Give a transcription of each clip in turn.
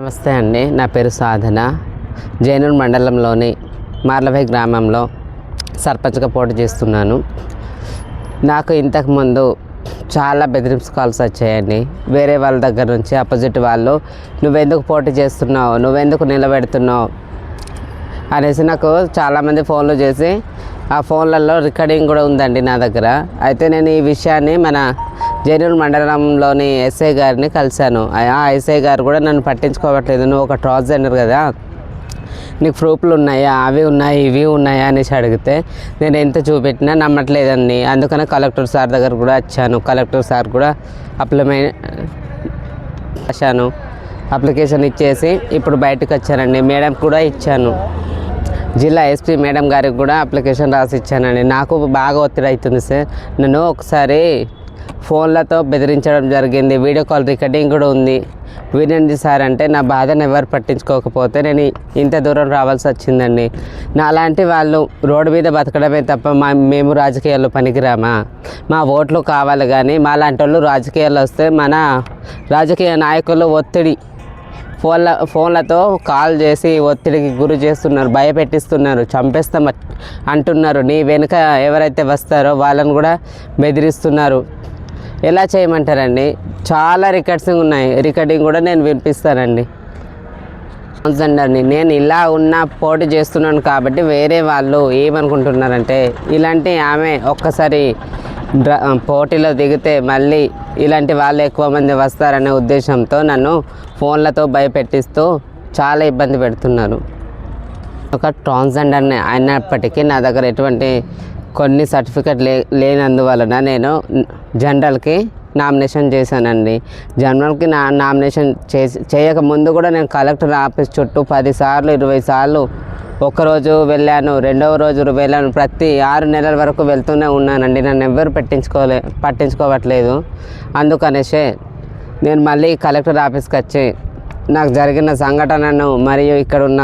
నమస్తే అండి, నా పేరు సాధన. జైనూర్ మండలంలోని మార్లవై గ్రామంలో సర్పంచ్గా పోటీ చేస్తున్నాను. నాకు ఇంతకుముందు చాలా బెదిరింపు కాల్స్ వచ్చాయండి. వేరే వాళ్ళ దగ్గర నుంచి, అపోజిట్ వాళ్ళు, నువ్వెందుకు పోటీ చేస్తున్నావు, నువ్వెందుకు నిలబెడుతున్నావు అనేసి నాకు చాలామంది ఫోన్లు చేసి, ఆ ఫోన్లలో రికార్డింగ్ కూడా ఉందండి నా దగ్గర. అయితే నేను ఈ విషయాన్ని మన జైనూర్ మండలంలోని ఎస్ఐ గారిని కలిశాను. ఆ ఎస్ఐ గారు కూడా నన్ను పట్టించుకోవట్లేదు, నువ్వు ఒక ట్రాన్స్జెండర్ కదా, నీకు ప్రూఫ్లు ఉన్నాయా, అవి ఉన్నాయి ఇవి ఉన్నాయా అనేసి అడిగితే నేను ఎంత చూపెట్టినా నమ్మట్లేదండి. అందుకని కలెక్టర్ సార్ దగ్గర కూడా వచ్చాను. కలెక్టర్ సార్ కూడా అప్లికేషన్ ఇచ్చేసి ఇప్పుడు బయటకు వచ్చానండి. మేడం కూడా ఇచ్చాను, జిల్లా ఎస్పీ మేడం గారికి కూడా అప్లికేషన్ రాసి ఇచ్చానండి. నాకు బాగా ఒత్తిడి అవుతుంది సార్. నన్ను ఒకసారి ఫోన్లతో బెదిరించడం జరిగింది, వీడియో కాల్ రికార్డింగ్ కూడా ఉంది. వినండి సార్ అంటే నా బాధను ఎవరు పట్టించుకోకపోతే నేను ఇంత దూరం రావాల్సి వచ్చిందండి. నాలాంటి వాళ్ళు రోడ్డు మీద బతకడమే తప్ప మేము రాజకీయాల్లో పనికిరామా? మా ఓట్లు కావాలి, కానీ మా లాంటి వాళ్ళు రాజకీయాల్లో వస్తే మన రాజకీయ నాయకులు ఒత్తిడి ఫోన్లతో కాల్ చేసి ఒత్తిడికి గురి చేస్తున్నారు, భయపెట్టిస్తున్నారు, చంపేస్తాం అంటున్నారు. నీ వెనుక ఎవరైతే వస్తారో వాళ్ళని కూడా బెదిరిస్తున్నారు. ఎలా చేయమంటారండి? చాలా రికార్డింగ్ కూడా నేను వినిపిస్తానండి. ట్రాన్స్జెండర్ని నేను ఇలా పోటీ చేస్తున్నాను కాబట్టి వేరే వాళ్ళు ఏమనుకుంటున్నారంటే, ఇలాంటి ఆమె ఒక్కసారి పోటీలో దిగితే మళ్ళీ ఇలాంటి వాళ్ళు ఎక్కువ మంది వస్తారనే ఉద్దేశంతో నన్ను ఫోన్లతో భయపెట్టిస్తూ చాలా ఇబ్బంది పెడుతున్నారు. ఒక ట్రాన్స్జెండర్ని అయినప్పటికీ నా దగ్గర ఎటువంటి కొన్ని సర్టిఫికెట్ లేనందువలన నేను జనరల్కి నామినేషన్ చేశానండి. జనరల్కి నామినేషన్ చేయకముందు కూడా నేను కలెక్టర్ ఆఫీస్ చుట్టూ 10 సార్లు 20 సార్లు ఒకరోజు వెళ్ళాను, రెండవ రోజు వెళ్ళాను. ప్రతి 6 నెలల వరకు వెళ్తూనే ఉన్నానండి. నన్ను ఎవ్వరు పట్టించుకోవట్లేదు. అందుకనేసే నేను మళ్ళీ కలెక్టర్ ఆఫీస్కి వచ్చి నాకు జరిగిన సంఘటనను మరియు ఇక్కడున్న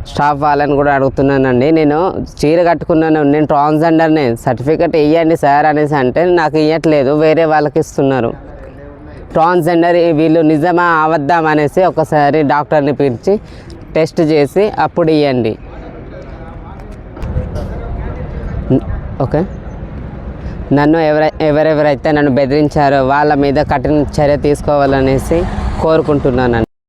స్టాఫ్ వాళ్ళని కూడా అడుగుతున్నానండి. నేను చీర కట్టుకున్నాను, నేను ట్రాన్స్జెండర్ని, సర్టిఫికెట్ ఇవ్వండి సార్ అనేసి అంటే నాకు ఇవ్వట్లేదు, వేరే వాళ్ళకి ఇస్తున్నారు. ట్రాన్స్జెండర్ వీళ్ళు నిజమా అవద్దాం అనేసి ఒకసారి డాక్టర్ని పిలిచి టెస్ట్ చేసి అప్పుడు ఇవ్వండి. ఓకే, నన్ను ఎవరెవరైతే నన్ను బెదిరించారో వాళ్ళ మీద కఠిన చర్య తీసుకోవాలనేసి కోరుకుంటున్నానండి.